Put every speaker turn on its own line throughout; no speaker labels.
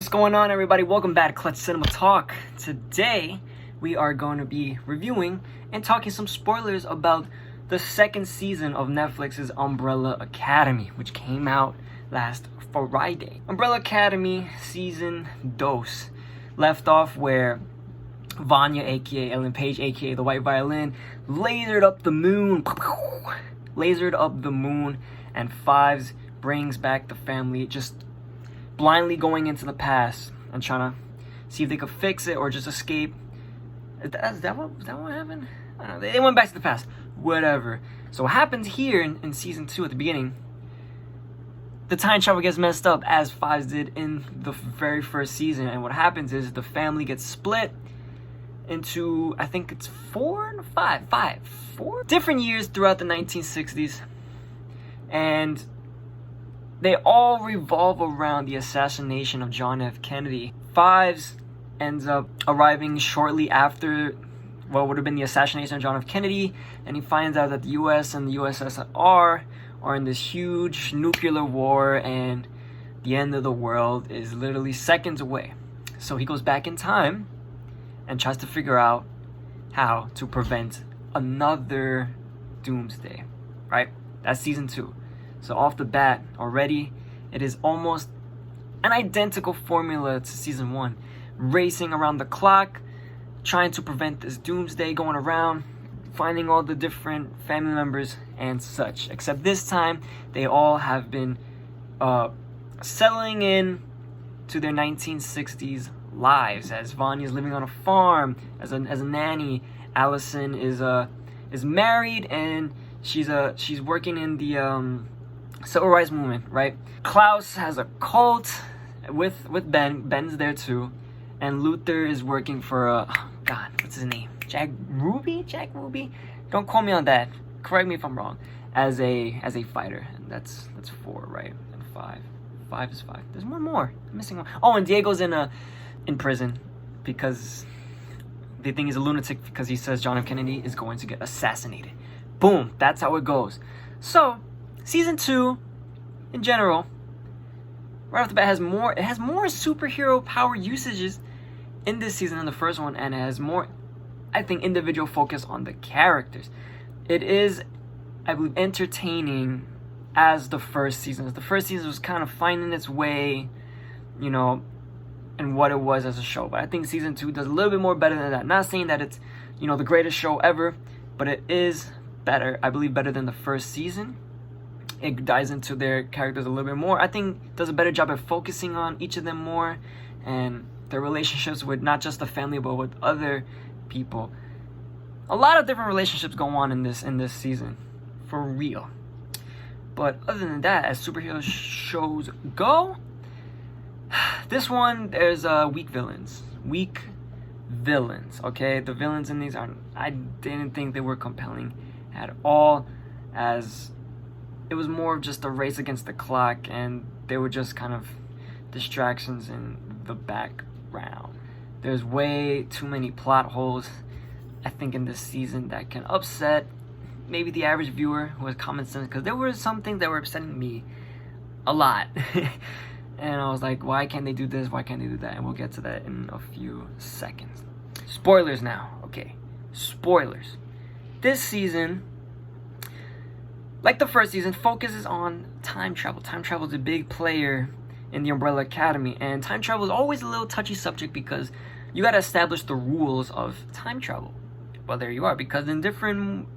What's going on, everybody? Welcome back to Clutch Cinema Talk. Today we are going to be reviewing and talking some spoilers about the second season of Netflix's Umbrella Academy, which came out last Friday. Umbrella Academy season dos left off where Vanya, aka Ellen Page, aka the White Violin, lasered up the moon, and Fives brings back the family, just blindly going into the past and trying to see if they could fix it or just escape. Is that what happened? I don't know. They went back to the past. Whatever. So what happens here in season 2 at the beginning, the time travel gets messed up as Fives did in the very first season. And what happens is the family gets split into, I think it's 4 different years throughout the 1960s. And they all revolve around the assassination of John F. Kennedy. Fives ends up arriving shortly after what would have been the assassination of John F. Kennedy, and he finds out that the US and the USSR are in this huge nuclear war and the end of the world is literally seconds away. So he goes back in time and tries to figure out how to prevent another doomsday, right? That's season 2. So off the bat, already, it is almost an identical formula to season 1. Racing around the clock, trying to prevent this doomsday, going around, finding all the different family members and such. Except this time, they all have been settling in to their 1960s lives. As Vanya's living on a farm, as a nanny. Allison is married and she's working in the civil rights movement, right? Klaus has a cult with Ben. Ben's there too, and Luther is working for what's his name? Jack Ruby. Don't quote me on that. Correct me if I'm wrong. As a fighter, and that's 4, right? And 5. 5 is 5. There's one more. I'm missing one. Oh, and Diego's in prison because they think he's a lunatic because he says John F. Kennedy is going to get assassinated. Boom. That's how it goes. So season 2, in general, right off the bat, has more superhero power usages in this season than the first one, and it has more, I think, individual focus on the characters. It is, I believe, entertaining as the first season. The first season was kind of finding its way, and what it was as a show. But I think season 2 does a little bit more better than that. Not saying that it's, the greatest show ever, but it is better. I believe better than the first season. It dives into their characters a little bit more. I think it does a better job at focusing on each of them more and their relationships with not just the family but with other people. A lot of different relationships go on in this season, for real. But other than that, as superhero shows go, this one, there's weak villains. Okay, the villains in these I didn't think they were compelling at all, as it was more of just a race against the clock, and they were just kind of distractions in the background. There's way too many plot holes, I think, in this season that can upset maybe the average viewer who has common sense, because there were some things that were upsetting me a lot. And I was like, why can't they do this? Why can't they do that? And we'll get to that in a few seconds. Spoilers now. Okay, spoilers. This season, like the first season, focuses on time travel. Time travel is a big player in the Umbrella Academy, and time travel is always a little touchy subject because you got to establish the rules of time travel. Well, there you are, because in different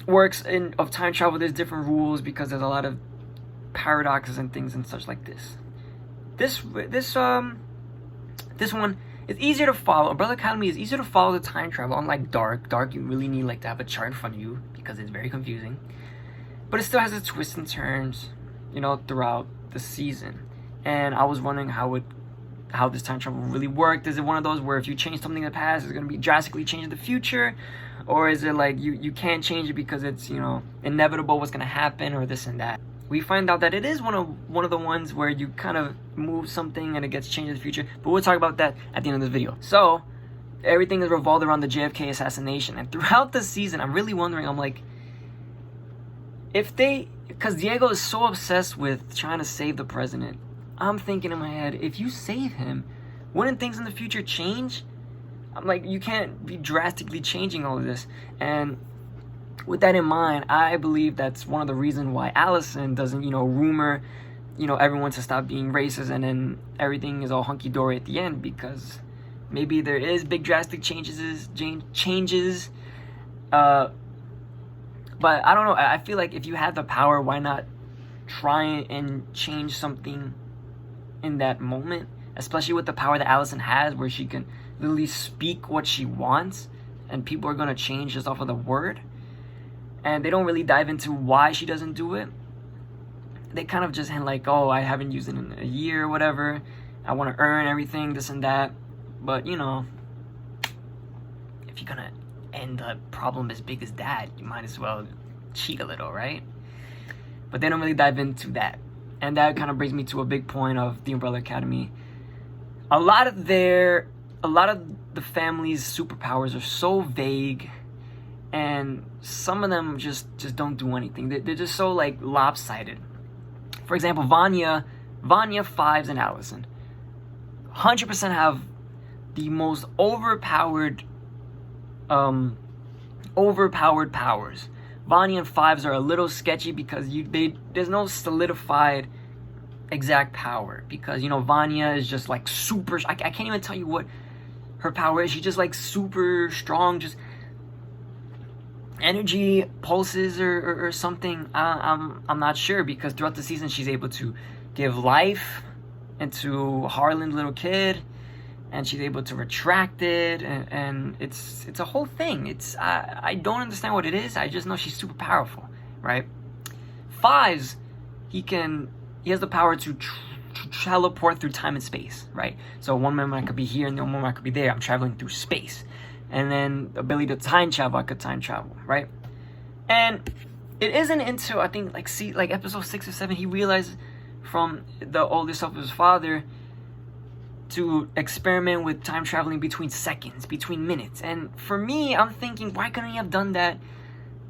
works of time travel, there's different rules because there's a lot of paradoxes and things and such like this. This one is easier to follow. Umbrella Academy is easier to follow the time travel. Unlike Dark, you really need to have a chart in front of you because it's very confusing. But it still has its twists and turns, throughout the season. And I was wondering how this time travel really worked. Is it one of those where if you change something in the past, it's going to be drastically changing the future? Or is it like you can't change it because it's, inevitable what's going to happen or this and that? We find out that it is one of the ones where you kind of move something and it gets changed in the future. But we'll talk about that at the end of this video. So everything is revolved around the JFK assassination. And throughout the season, I'm really wondering, I'm like, because Diego is so obsessed with trying to save the president, I'm thinking in my head, if you save him, wouldn't things in the future change? I'm like, you can't be drastically changing all of this. And with that in mind, I believe that's one of the reasons why Allison doesn't, rumor, everyone to stop being racist, and then everything is all hunky-dory at the end, because maybe there is big drastic changes. But I don't know. I feel like if you have the power, why not try and change something in that moment? Especially with the power that Allison has, where she can literally speak what she wants, and people are going to change just off of the word. And they don't really dive into why she doesn't do it. They kind of just hint like, oh, I haven't used it in a year or whatever. I want to earn everything, this and that. But, if you're going to end the problem as big as that, you might as well cheat a little, right? But they don't really dive into that. And that kind of brings me to a big point of the Umbrella Academy. A lot of the family's superpowers are so vague, and some of them just don't do anything. They're just so like lopsided. For example, Vanya, Fives, and Allison 100% have the most overpowered powers. Vanya and Fives are a little sketchy because there's no solidified exact power, because Vanya is just like super. I can't even tell you what her power is. She's just like super strong, just energy pulses or something. I'm not sure, because throughout the season she's able to give life into Harlan's little kid, and she's able to retract it, and it's a whole thing. I don't understand what it is. I just know she's super powerful, right? Fives, he has the power to teleport through time and space, right? So one moment I could be here and the one moment I could be there. I'm traveling through space. And then the ability to time travel, I could time travel, right? And it isn't until I think like episode 6 or 7 he realized from the older self of his father to experiment with time traveling between seconds, between minutes. And for me, I'm thinking, why couldn't he have done that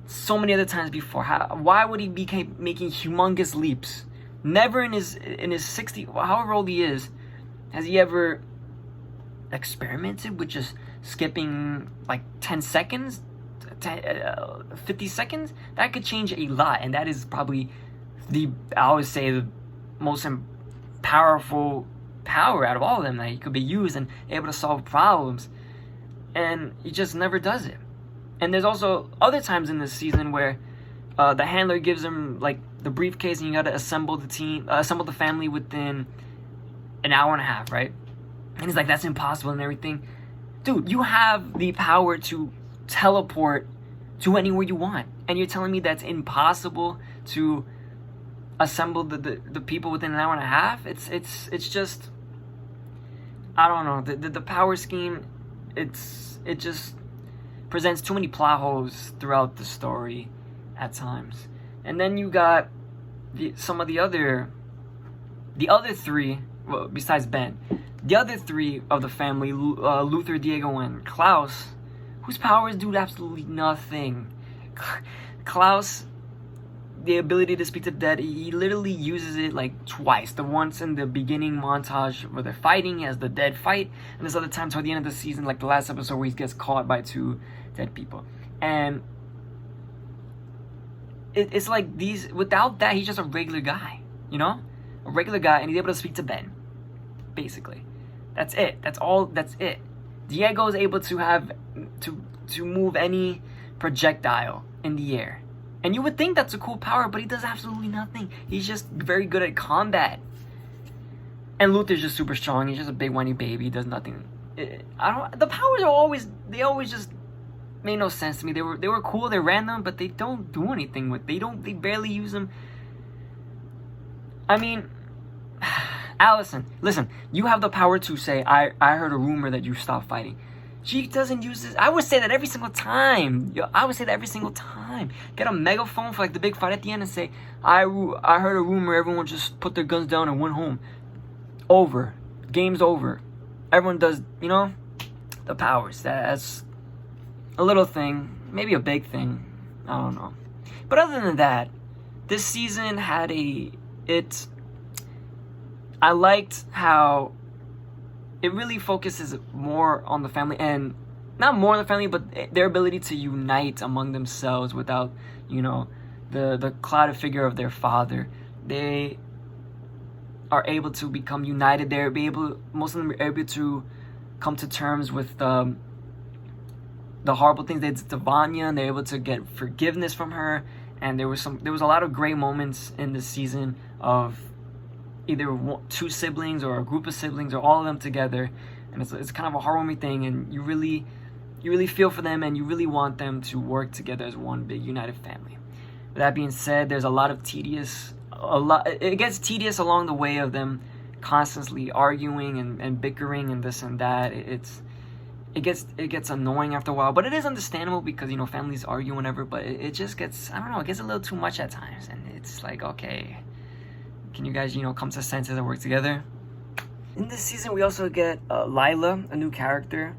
so many other times before? Why would he be making humongous leaps? Never in his 60, however old he is, has he ever experimented with just skipping like 10 seconds, 50 seconds? That could change a lot, and that is probably I would say the most powerful power out of all of them, that he could be used and able to solve problems, and he just never does it. And there's also other times in this season where the handler gives him like the briefcase, and you gotta assemble the family within an hour and a half, right? And he's like, that's impossible and everything. Dude, you have the power to teleport to anywhere you want, and you're telling me that's impossible to assemble the people within an hour and a half? It's just, I don't know. The power scheme, it just presents too many plot holes throughout the story at times. And then you got some of the other three, well, besides Ben, the other three of the family, Luther, Diego, and Klaus, whose powers do absolutely nothing. Klaus, the ability to speak to the dead, he literally uses it like twice. The once in the beginning montage where they're fighting, he has the dead fight, and this other time toward the end of the season, like the last episode where he gets caught by 2 dead people. And it's like these, without that, he's just a regular guy, a regular guy, and he's able to speak to Ben, basically. That's it. That's it. Diego is able to have to move any projectile in the air. And you would think that's a cool power, but he does absolutely nothing. He's just very good at combat. And Luther's just super strong. He's just a big whiny baby. He does nothing. The powers they always just made no sense to me. They were cool, they're random, but they don't do anything with. They barely use them. I mean, Allison, listen, you have the power to say, I heard a rumor that you stopped fighting. She doesn't use this. I would say that every single time. Get a megaphone for like the big fight at the end and say, I heard a rumor, everyone just put their guns down and went home. Over. Game's over. Everyone does, the powers. That's a little thing. Maybe a big thing. I don't know. But other than that, this season had I liked how it really focuses more on the family, and not more on the family, but their ability to unite among themselves without, the clouded figure of their father. They are able to become united. Most of them are able to come to terms with the horrible things they did to Vanya, and they're able to get forgiveness from her. And there was a lot of great moments in this season of either two siblings or a group of siblings or all of them together, and it's kind of a heartwarming thing, and you really feel for them, and you really want them to work together as one big united family. With that being said, there's it gets tedious along the way of them constantly arguing and bickering and this and that. It gets annoying after a while, but it is understandable because families argue whenever, but it just gets, I don't know, it gets a little too much at times, and it's like, okay, can you guys come to senses and work together? In this season, we also get Layla, a new character,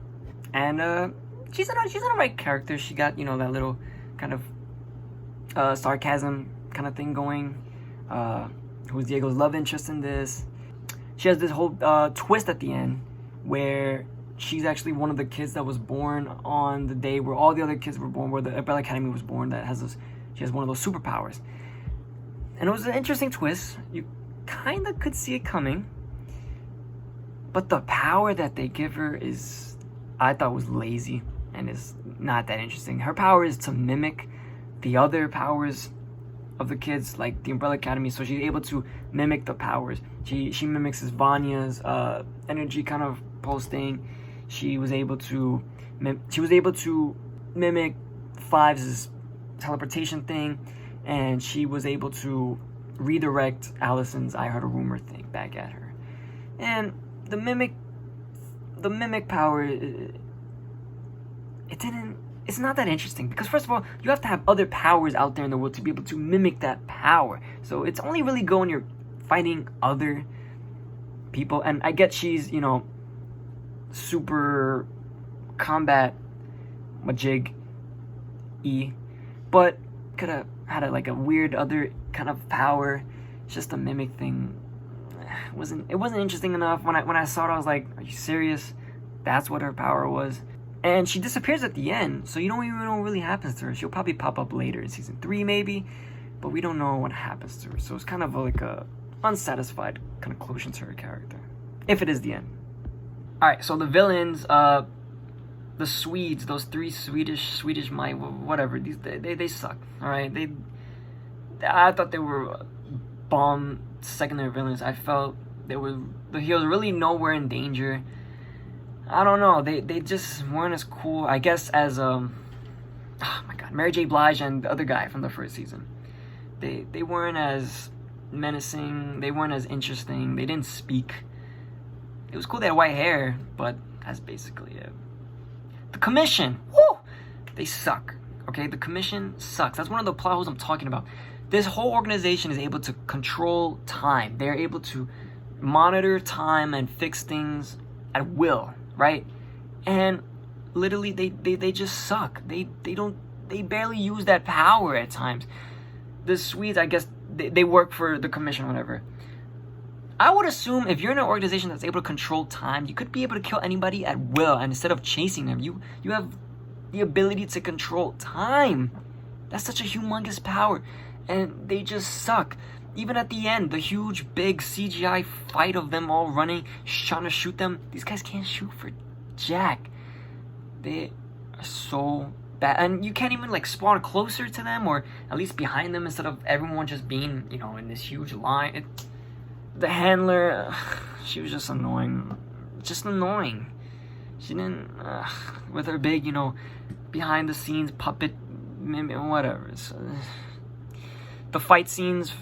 and she's an alright character. She got that little kind of sarcasm kind of thing going. Who's Diego's love interest in this? She has this whole twist at the end where she's actually one of the kids that was born on the day where all the other kids were born, where the Umbrella Academy was born. She has one of those superpowers, and it was an interesting twist. You kind of could see it coming, but the power that they give her I thought was lazy and is not that interesting. Her power is to mimic the other powers of the kids, like the Umbrella Academy, so she's able to mimic the powers. She mimics Vanya's energy kind of posting. She was able to mimic Fives' teleportation thing, and she was able to redirect Allison's "I heard a rumor" thing back at her. And the mimic power, it's not that interesting, because first of all, you have to have other powers out there in the world to be able to mimic that power. So it's only really good when you're fighting other people. And I get she's super combat majig but could have had a weird other kind of power. It's just a mimic thing. It wasn't interesting enough. When I saw it, I was like, are you serious? That's what her power was? And she disappears at the end, so you don't even know what really happens to her. She'll probably pop up later in season 3 maybe, but we don't know what happens to her. So it's kind of like a unsatisfied conclusion to her character, if it is the end. Alright, so the villains, the Swedes, those 3 Swedish whatever, they suck. Alright, I thought they were bomb secondary villains. I felt the heroes really nowhere in danger. I don't know, they just weren't as cool, I guess, as oh my god, Mary J. Blige and the other guy from the first season. They weren't as menacing, they weren't as interesting, they didn't speak. It was cool they had white hair, but that's basically it. The Commission, woo! They suck. Okay, the Commission sucks. That's one of the plot holes I'm talking about. This whole organization is able to control time. They're able to monitor time and fix things at will, right? And literally, they just suck. They barely use that power at times. The Swedes, I guess, they work for the Commission, whatever. I would assume if you're in an organization that's able to control time, you could be able to kill anybody at will, and instead of chasing them, you have the ability to control time. That's such a humongous power, and they just suck. Even at the end, the huge, big CGI fight of them all running, trying to shoot them, these guys can't shoot for jack. They are so bad, and you can't even spawn closer to them, or at least behind them, instead of everyone just being, in this huge line. The handler, she was just annoying. She didn't, with her big, behind the scenes puppet, whatever. The fight scenes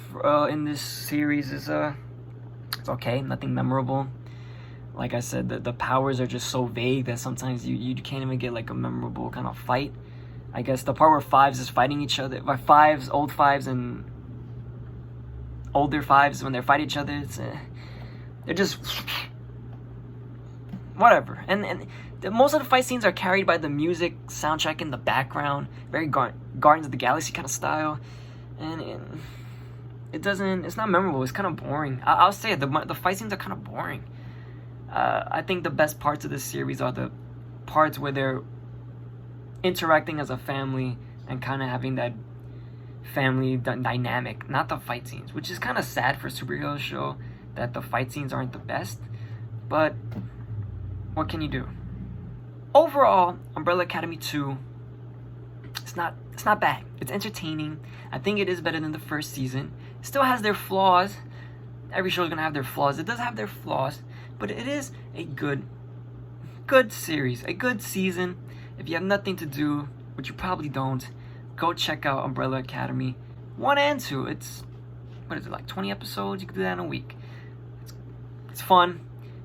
in this series is, it's okay, nothing memorable. Like I said, the powers are just so vague that sometimes you can't even get a memorable kind of fight. I guess the part where Fives is fighting each other, old Fives and older Fives, when they fight each other, they're just whatever. And most of the fight scenes are carried by the music soundtrack in the background, very Guardians of the Galaxy kind of style, and it's not memorable. It's kind of boring. I'll say it, the fight scenes are kind of boring. I think the best parts of this series are the parts where they're interacting as a family and kind of having that family dynamic, not the fight scenes, which is kind of sad for a superhero show that the fight scenes aren't the best. But what can you do? Overall, Umbrella Academy 2, it's not bad. It's entertaining. I think it is better than the first season. It still has their flaws. Every show is gonna have their flaws. It does have their flaws, but it is a good series, a good season. If you have nothing to do, which you probably don't, go check out Umbrella Academy 1 and 2. It's, what is it, like 20 episodes? You can do that in a week. It's fun.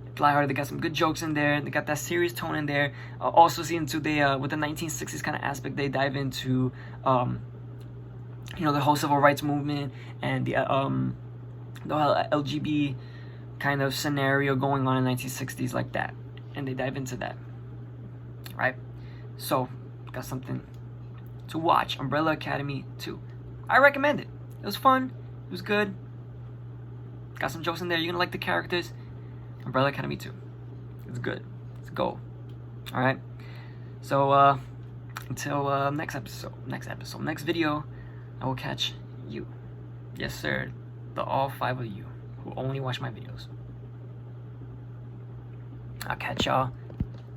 It's lighthearted. They got some good jokes in there. They got that serious tone in there. Also, season 2, they with the 1960s kind of aspect, they dive into the whole civil rights movement and the whole LGBT kind of scenario going on in the 1960s, like that, and they dive into that, right? So, got something to watch. Umbrella Academy 2. I recommend it. It was fun. It was good. Got some jokes in there. You're gonna like the characters. Umbrella Academy 2. It's good. Let's go. Alright. So, until next video, I will catch you. Yes, sir. All 5 of you who only watch my videos. I'll catch y'all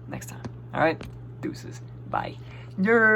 next time. Alright? Deuces. Bye. Yeah.